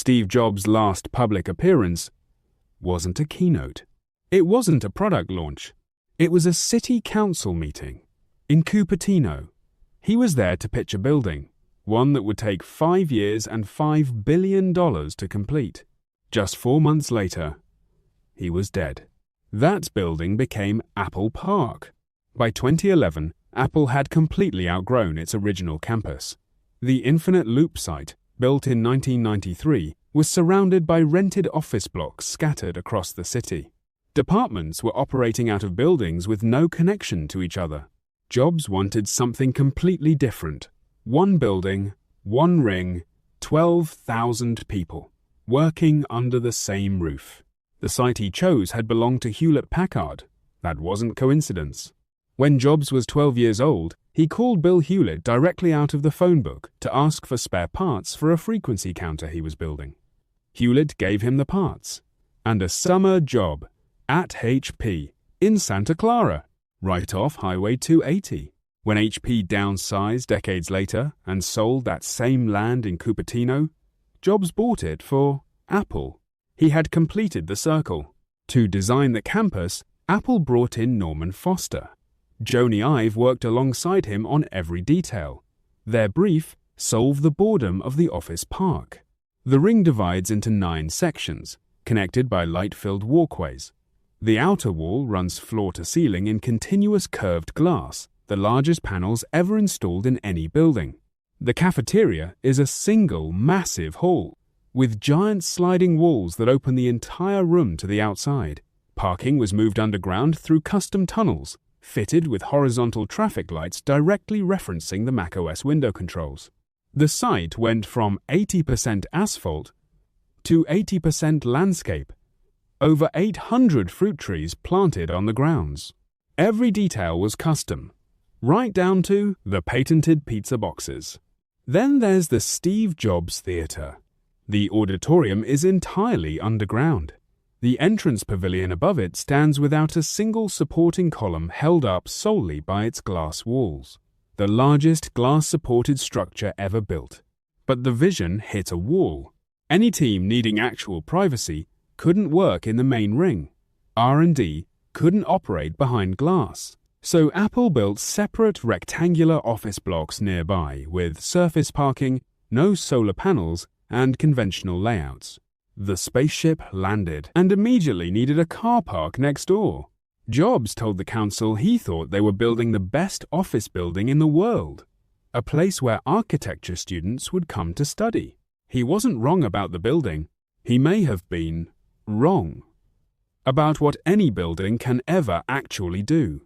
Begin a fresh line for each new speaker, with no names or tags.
Steve Jobs' last public appearance wasn't a keynote. It wasn't a product launch. It was a city council meeting in Cupertino. He was there to pitch a building, one that would take 5 years and $5 billion to complete. Just 4 months later, he was dead. That building became Apple Park. By 2011, Apple had completely outgrown its original campus. The Infinite Loop site, built in 1993, was surrounded by rented office blocks scattered across the city. Departments were operating out of buildings with no connection to each other. Jobs wanted something completely different. One building, one ring, 12,000 people, working under the same roof. The site he chose had belonged to Hewlett-Packard. That wasn't coincidence. When Jobs was 12 years old, he called Bill Hewlett directly out of the phone book to ask for spare parts for a frequency counter he was building. Hewlett gave him the parts and a summer job at HP in Santa Clara, right off Highway 280. When HP downsized decades later and sold that same land in Cupertino, Jobs bought it for Apple. He had completed the circle. To design the campus, Apple brought in Norman Foster. Jony Ive worked alongside him on every detail. Their brief: solve the boredom of the office park. The ring divides into 9 sections, connected by light-filled walkways. The outer wall runs floor to ceiling in continuous curved glass, the largest panels ever installed in any building. The cafeteria is a single, massive hall, with giant sliding walls that open the entire room to the outside. Parking was moved underground through custom tunnels, fitted with horizontal traffic lights directly referencing the macOS window controls. The site went from 80% asphalt to 80% landscape. Over 800 fruit trees planted on the grounds. Every detail was custom, right down to the patented pizza boxes. Then there's the Steve Jobs Theater. The auditorium is entirely underground. The entrance pavilion above it stands without a single supporting column, held up solely by its glass walls. The largest glass-supported structure ever built. But the vision hit a wall. Any team needing actual privacy couldn't work in the main ring. R&D couldn't operate behind glass. So Apple built separate rectangular office blocks nearby with surface parking, no solar panels, and conventional layouts. The spaceship landed and immediately needed a car park next door. Jobs told the council he thought they were building the best office building in the world, a place where architecture students would come to study. He wasn't wrong about the building. He may have been wrong about what any building can ever actually do.